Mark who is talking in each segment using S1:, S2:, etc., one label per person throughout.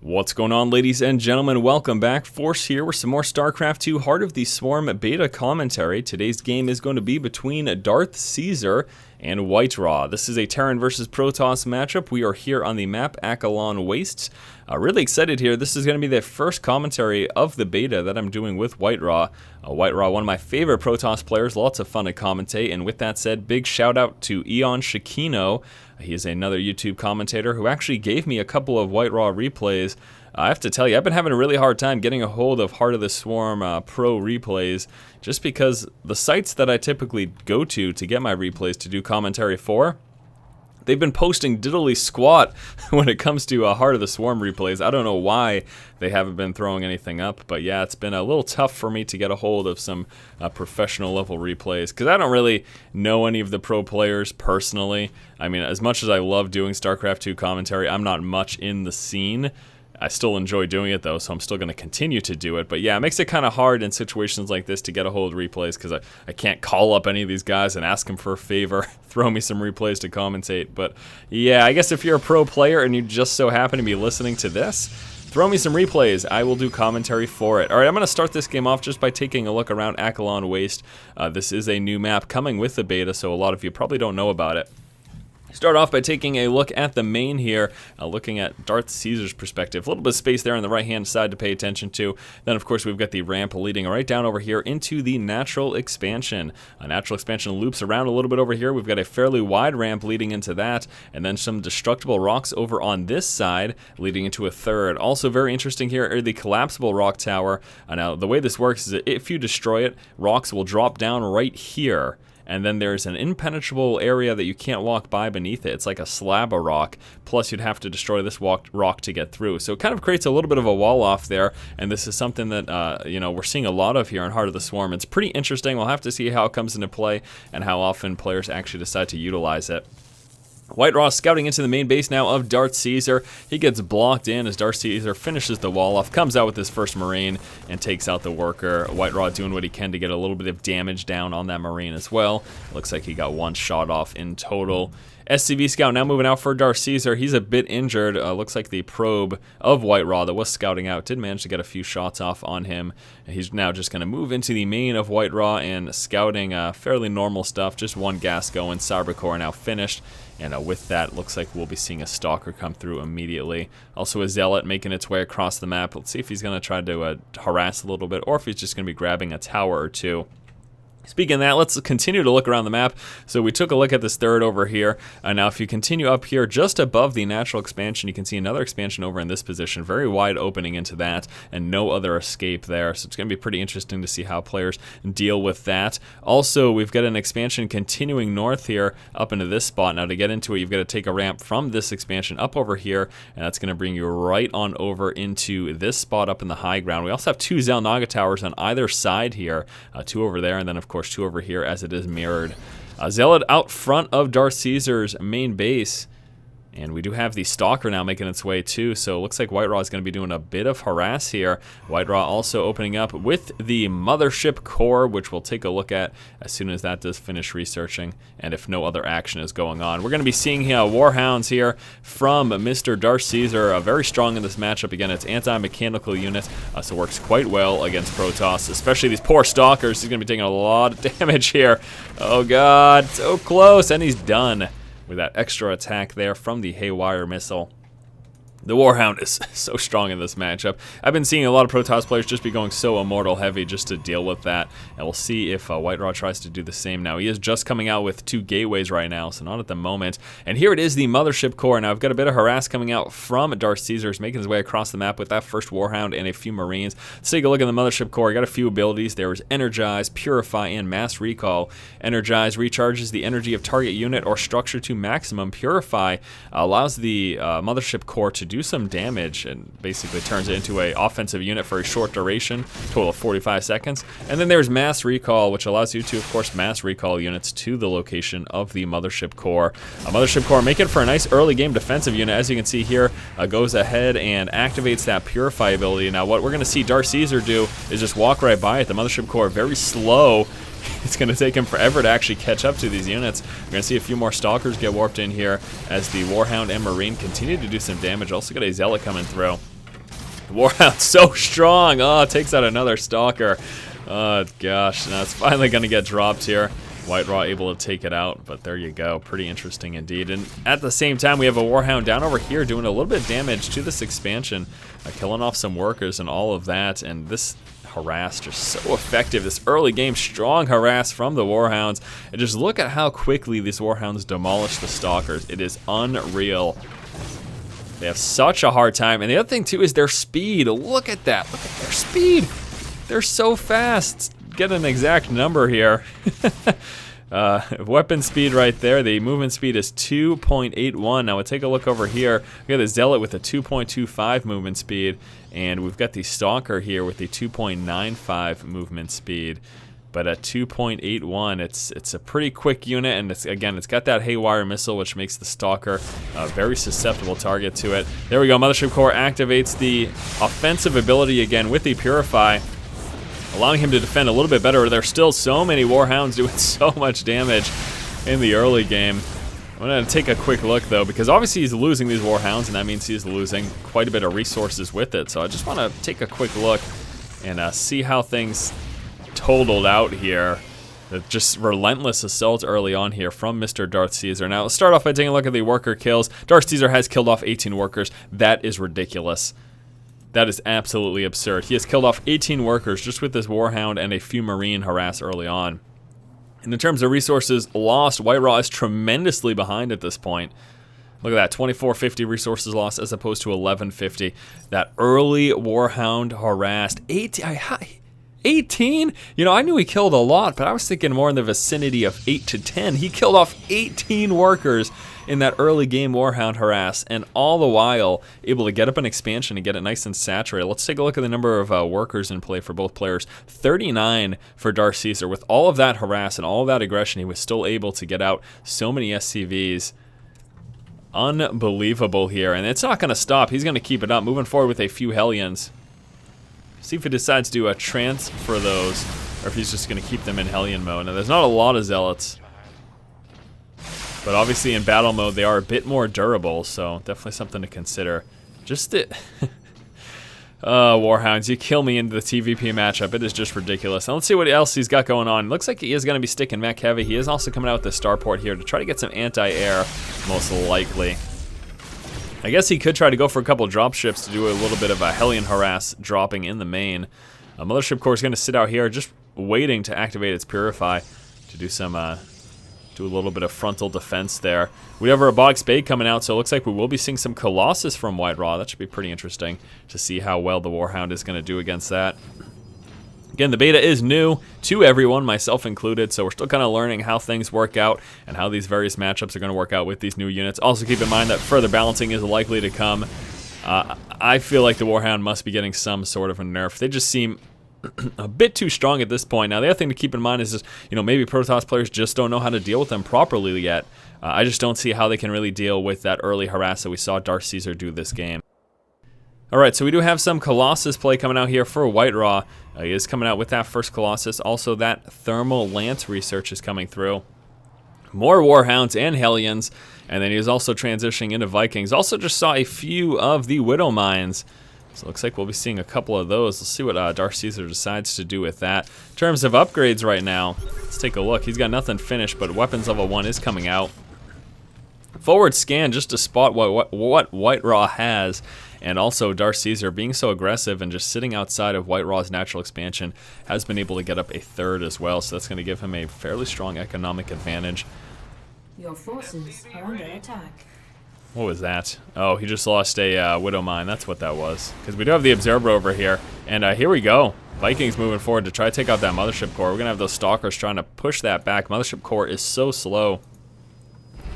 S1: What's going on, ladies and gentlemen? Welcome back. Force here with some more StarCraft 2 Heart of the Swarm beta commentary. Today's game is going to be between Darth Caesar and WhiteRa. This is a Terran versus Protoss matchup. We are here on the map Akalon Wastes. Really excited here. This is going to be the first commentary of the beta that I'm doing with WhiteRa. WhiteRa, one of my favorite Protoss players, lots of fun to commentate. And with that said, big shout out to Eon Shikino. He is another YouTube commentator who actually gave me a couple of WhiteRa replays. I have to tell you, I've been having a really hard time getting a hold of Heart of the Swarm Pro replays, just because the sites that I typically go to get my replays to do commentary for, they've been posting diddly squat when it comes to Heart of the Swarm replays. I don't know why they haven't been throwing anything up, but yeah, it's been a little tough for me to get a hold of some professional level replays, because I don't really know any of the pro players personally. I mean, as much as I love doing StarCraft 2 commentary, I'm not much in the scene. I still enjoy doing it though, so I'm still going to continue to do it. But yeah, it makes it kind of hard in situations like this to get a hold of replays, because I can't call up any of these guys and ask them for a favor, throw me some replays to commentate. But yeah, I guess if you're a pro player and you just so happen to be listening to this, throw me some replays. I will do commentary for it. Alright, I'm going to start this game off just by taking a look around Akalon Waste. This is a new map coming with the beta, so a lot of you probably don't know about it. Start off by taking a look at the main here, looking at Darth Caesar's perspective. A little bit of space there on the right-hand side to pay attention to. Then, of course, we've got the ramp leading right down over here into the natural expansion. A natural expansion loops around a little bit over here. We've got a fairly wide ramp leading into that, and then some destructible rocks over on this side, leading into a third. Also very interesting here are the collapsible rock tower. Now, the way this works is that if you destroy it, rocks will drop down right here. And then there's an impenetrable area that you can't walk by beneath it. It's like a slab of rock, plus you'd have to destroy this rock to get through. So it kind of creates a little bit of a wall off there, and this is something that you know, we're seeing a lot of here in Heart of the Swarm. It's pretty interesting. We'll have to see how it comes into play and how often players actually decide to utilize it. WhiteRa scouting into the main base now of Darth Caesar. He gets blocked in as Darth Caesar finishes the wall off, comes out with his first Marine, and takes out the worker. WhiteRa doing what he can to get a little bit of damage down on that Marine as well. Looks like he got one shot off in total. SCV Scout now moving out for Darth Caesar. He's a bit injured. Looks like the probe of WhiteRa that was scouting out did manage to get a few shots off on him. And he's now just going to move into the main of WhiteRa and scouting fairly normal stuff. Just one gas going. Cybercore now finished. And with that, looks like we'll be seeing a Stalker come through immediately. Also a Zealot making its way across the map. Let's see if he's going to try to harass a little bit, or if he's just going to be grabbing a tower or two. Speaking of that, let's continue to look around the map. So we took a look at this third over here. Now if you continue up here just above the natural expansion, you can see another expansion over in this position. Very wide opening into that, and no other escape there. So it's going to be pretty interesting to see how players deal with that. Also, we've got an expansion continuing north here up into this spot. Now to get into it, you've got to take a ramp from this expansion up over here, and that's going to bring you right on over into this spot up in the high ground. We also have two Xel'Naga towers on either side here, two over there, and then of course two over here as it is mirrored. Zealot out front of Darth Caesar's main base. And we do have the Stalker now making its way too, so it looks like WhiteRa is going to be doing a bit of harass here. WhiteRa also opening up with the Mothership Core, which we'll take a look at as soon as that does finish researching, and if no other action is going on. We're going to be seeing Warhounds here from Mr. Darth Caesar, very strong in this matchup. Again, it's anti-mechanical unit, so works quite well against Protoss, especially these poor Stalkers. He's going to be taking a lot of damage here. Oh god, so close, and he's done with that extra attack there from the Haywire missile. The Warhound is so strong in this matchup. I've been seeing a lot of Protoss players just be going so immortal heavy just to deal with that. And we'll see if WhiteRa tries to do the same now. He is just coming out with two gateways right now, so not at the moment. And here it is, the Mothership Core. Now I've got a bit of harass coming out from Darth Caesar. He's making his way across the map with that first Warhound and a few Marines. Let's take a look at the Mothership Core. Got a few abilities. There is Energize, Purify, and Mass Recall. Energize recharges the energy of target unit or structure to maximum. Purify allows the Mothership Core to do some damage and basically turns it into an offensive unit for a short duration, total of 45 seconds. And then there's Mass Recall, which allows you to, of course, mass recall units to the location of the Mothership Core. Mothership Core make it for a nice early game defensive unit. As you can see here, goes ahead and activates that Purify ability. Now what we're going to see Darth Caesar do is just walk right by it. The Mothership Core very slow. It's going to take him forever to actually catch up to these units. We're going to see a few more Stalkers get warped in here as the Warhound and Marine continue to do some damage. Also got a Zealot coming through. Warhound so strong. Oh, takes out another Stalker. Oh, gosh. Now it's finally going to get dropped here. WhiteRa able to take it out, but there you go. Pretty interesting indeed. And at the same time, we have a Warhound down over here doing a little bit of damage to this expansion, killing off some workers and all of that. And this harass just so effective. This early game strong harass from the Warhounds. And just look at how quickly these Warhounds demolish the Stalkers. It is unreal. They have such a hard time. And the other thing too is their speed. Look at that. Look at their speed. They're so fast. Get an exact number here. Weapon speed right there. The movement speed is 2.81. Now we'll take a look over here. We got the Zealot with a 2.25 movement speed, and we've got the Stalker here with the 2.95 movement speed. But at 2.81, it's a pretty quick unit, and it's got that Haywire missile, which makes the Stalker a very susceptible target to it. There we go. Mothership Core activates the offensive ability again with the Purify, allowing him to defend a little bit better. There's still so many Warhounds doing so much damage in the early game. I'm going to take a quick look, though, because obviously he's losing these Warhounds, and that means he's losing quite a bit of resources with it. So I just want to take a quick look and see how things totaled out here. Just relentless assault early on here from Mr. Darth Caesar. Now, let's start off by taking a look at the worker kills. Darth Caesar has killed off 18 workers. That is ridiculous. That is absolutely absurd. He has killed off 18 workers just with this Warhound and a few Marine harass early on. And in terms of resources lost, WhiteRa is tremendously behind at this point. Look at that, 2450 resources lost as opposed to 1150. That early Warhound harassed 18? You know, I knew he killed a lot, but I was thinking more in the vicinity of 8 to 10. He killed off 18 workers in that early game Warhound harass, and all the while able to get up an expansion and get it nice and saturated. Let's take a look at the number of workers in play for both players. 39 for Darth Caesar. With all of that harass and all of that aggression, he was still able to get out so many SCVs. Unbelievable here, and it's not going to stop. He's going to keep it up, moving forward with a few Hellions. See if he decides to transfer those, or if he's just going to keep them in Hellion mode. Now, there's not a lot of Zealots, but obviously in battle mode they are a bit more durable, so definitely something to consider. Just it. Warhounds, you kill me into the TvP matchup. It is just ridiculous. Now let's see what else he's got going on. Looks like he is going to be sticking mech heavy. He is also coming out with the starport here to try to get some anti-air, most likely. I guess he could try to go for a couple drop ships to do a little bit of a Hellion harass dropping in the main. Mothership Core is going to sit out here just waiting to activate its Purify to do some do a little bit of frontal defense there. We have our Robotic Spade coming out, so it looks like we will be seeing some Colossus from WhiteRa. That should be pretty interesting to see how well the Warhound is going to do against that. Again, the beta is new to everyone, myself included, so we're still kind of learning how things work out and how these various matchups are going to work out with these new units. Also keep in mind that further balancing is likely to come. I feel like the Warhound must be getting some sort of a nerf. They just seem a bit too strong at this point. Now, the other thing to keep in mind is just, maybe Protoss players just don't know how to deal with them properly yet. I just don't see how they can really deal with that early harass that we saw Darth Caesar do this game. Alright, so we do have some Colossus play coming out here for WhiteRa. He is coming out with that first Colossus. Also, that Thermal Lance research is coming through. More Warhounds and Hellions. And then he is also transitioning into Vikings. Also just saw a few of the Widow Mines. So it looks like we'll be seeing a couple of those. Let's see what Darth Caesar decides to do with that. In terms of upgrades right now, let's take a look. He's got nothing finished, but Weapons Level 1 is coming out. Forward scan just to spot what WhiteRa has. And also Darth Caesar being so aggressive and just sitting outside of WhiteRa's natural expansion has been able to get up a third as well. So that's going to give him a fairly strong economic advantage.
S2: Your forces are under attack.
S1: What was that? Oh, he just lost a Widow Mine. That's what that was. Because we do have the Observer over here. And here we go. Vikings moving forward to try to take out that Mothership Core. We're going to have those Stalkers trying to push that back. Mothership Core is so slow.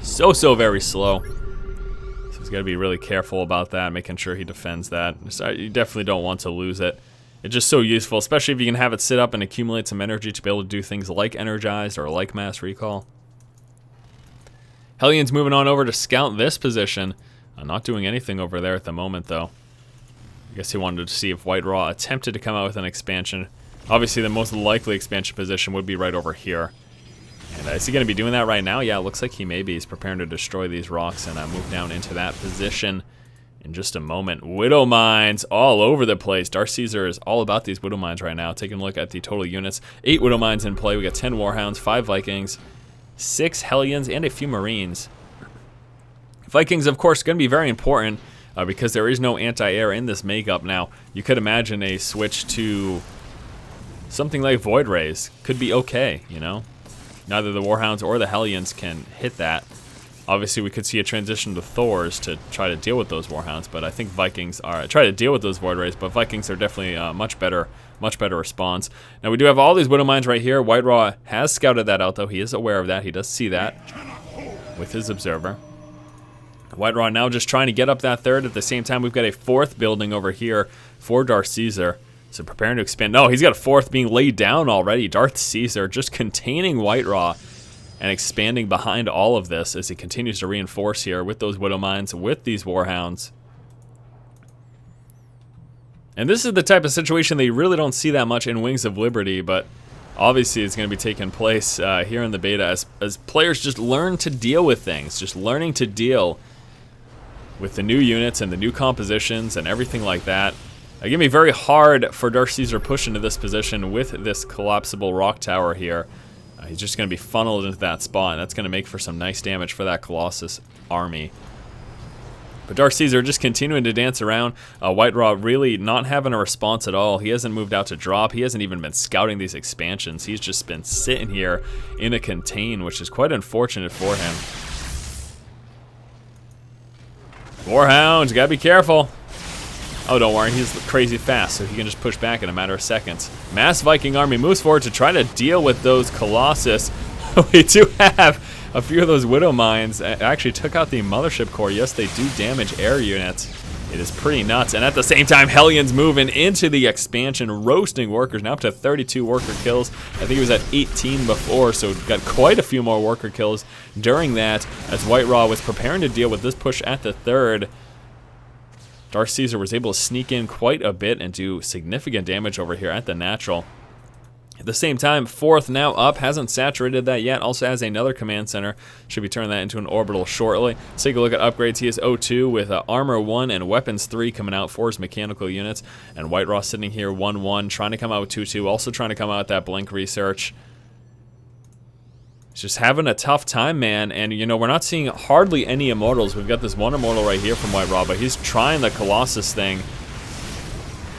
S1: So very slow. So he's got to be really careful about that, making sure he defends that. You definitely don't want to lose it. It's just so useful, especially if you can have it sit up and accumulate some energy to be able to do things like Energized or like Mass Recall. Hellions moving on over to scout this position. Not doing anything over there at the moment, though. I guess he wanted to see if WhiteRa attempted to come out with an expansion. Obviously, the most likely expansion position would be right over here. And is he going to be doing that right now? Yeah, it looks like he may be. He's preparing to destroy these rocks and move down into that position. in just a moment. Widow Mines all over the place. Darth Caesar is all about these Widow Mines right now. Taking a look at the total units. 8 Widow Mines in play. We got 10 Warhounds, 5 Vikings, 6 Hellions, and a few Marines. Vikings, of course, going to be very important because there is no anti-air in this makeup. Now, you could imagine a switch to something like Void Rays could be okay, you know? Neither the Warhounds or the Hellions can hit that. Obviously, we could see a transition to Thors to try to deal with those Warhounds, but I think Vikings are try to deal with those Void Rays. But Vikings are definitely much better response. Now we do have all these Widow Mines right here. WhiteRa has scouted that out, though. He is aware of that. He does see that with his observer. WhiteRa now just trying to get up that third. At the same time, we've got a 4th building over here for Darth Caesar. So preparing to expand. No, he's got a 4th being laid down already. Darth Caesar just containing WhiteRa and expanding behind all of this as he continues to reinforce here with those Widow Mines, with these Warhounds. And this is the type of situation that you really don't see that much in Wings of Liberty, but obviously it's going to be taking place here in the beta as players just learn to deal with things, just learning to deal with the new units and the new compositions and everything like that. It's going to be very hard for Darth Caesar push into this position with this collapsible rock tower here. He's just going to be funneled into that spot, and that's going to make for some nice damage for that Colossus army. But Darth Caesar just continuing to dance around. WhiteRa really not having a response at all. He hasn't moved out to drop. He hasn't even been scouting these expansions. He's just been sitting here in a contain, which is quite unfortunate for him. Warhound, gotta be careful. Oh, don't worry, he's crazy fast, so he can just push back in a matter of seconds. Mass Viking army moves forward to try to deal with those Colossus. We do have a few of those Widow Mines. Actually took out the Mothership Core. Yes, they do damage air units. It is pretty nuts. And at the same time, Hellions moving into the expansion, roasting workers. Now up to 32 worker kills. I think he was at 18 before, so got quite a few more worker kills during that as WhiteRa was preparing to deal with this push at the 3rd. Darth Caesar was able to sneak in quite a bit and do significant damage over here at the natural. At the same time, 4th now up, hasn't saturated that yet, also has another command center. Should be turning that into an orbital shortly. Let's take a look at upgrades. He is 0-2 with armor 1 and weapons 3 coming out for his mechanical units. And WhiteRa sitting here 1-1, trying to come out with 2-2, also trying to come out with that blink research. He's just having a tough time, man, and you know, we're not seeing hardly any immortals. We've got this one immortal right here from WhiteRa, but he's trying the Colossus thing.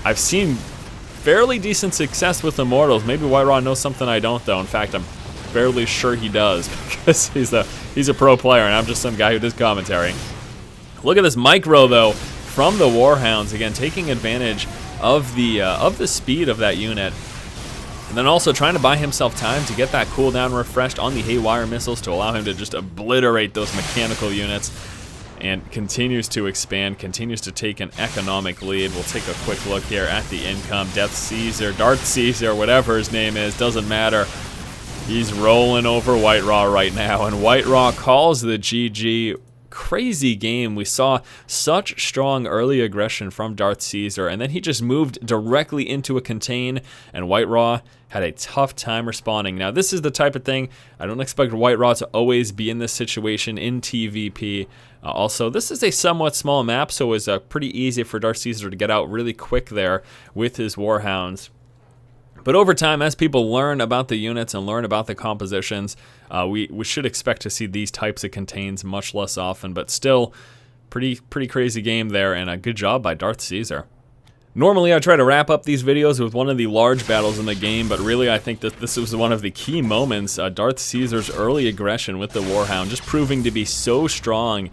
S1: I've seen fairly decent success with immortals. Maybe WhiteRa knows something I don't, though. In fact, I'm fairly sure he does, because he's a pro player, and I'm just some guy who does commentary. Look at this micro, though, from the Warhounds, again, taking advantage of the speed of that unit. And then also trying to buy himself time to get that cooldown refreshed on the Haywire missiles to allow him to just obliterate those mechanical units. And continues to expand, continues to take an economic lead. We'll take a quick look here at the income. Darth Caesar, whatever his name is, doesn't matter. He's rolling over WhiteRa right now. And WhiteRa calls the GG. Crazy game. We saw such strong early aggression from Darth Caesar, and then he just moved directly into a contain, and WhiteRa had a tough time responding. Now, this is the type of thing, I don't expect WhiteRa to always be in this situation in TvP. Also, this is a somewhat small map, so it was pretty easy for Darth Caesar to get out really quick there with his Warhounds. But over time, as people learn about the units and learn about the compositions, we should expect to see these types of contains much less often, but still, pretty crazy game there, and a good job by Darth Caesar. Normally, I try to wrap up these videos with one of the large battles in the game, but really, I think that this was one of the key moments. Darth Caesar's early aggression with the Warhound, just proving to be so strong.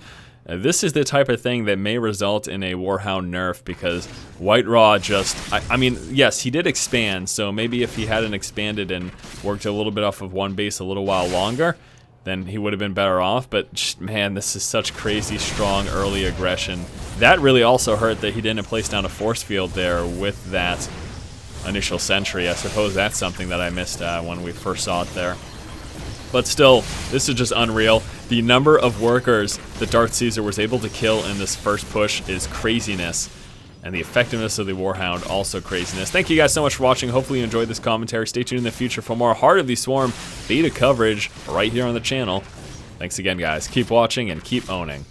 S1: This is the type of thing that may result in a Warhound nerf, because WhiteRa just, I mean, yes, he did expand, so maybe if he hadn't expanded and worked a little bit off of one base a little while longer, then he would have been better off. But just, man, this is such crazy strong early aggression. That really also hurt that he didn't place down a force field there with that initial sentry. I suppose that's something that I missed when we first saw it there. But still, this is just unreal. The number of workers that Darth Caesar was able to kill in this first push is craziness. And the effectiveness of the Warhound, also craziness. Thank you guys so much for watching. Hopefully you enjoyed this commentary. Stay tuned in the future for more Heart of the Swarm beta coverage right here on the channel. Thanks again, guys. Keep watching and keep owning.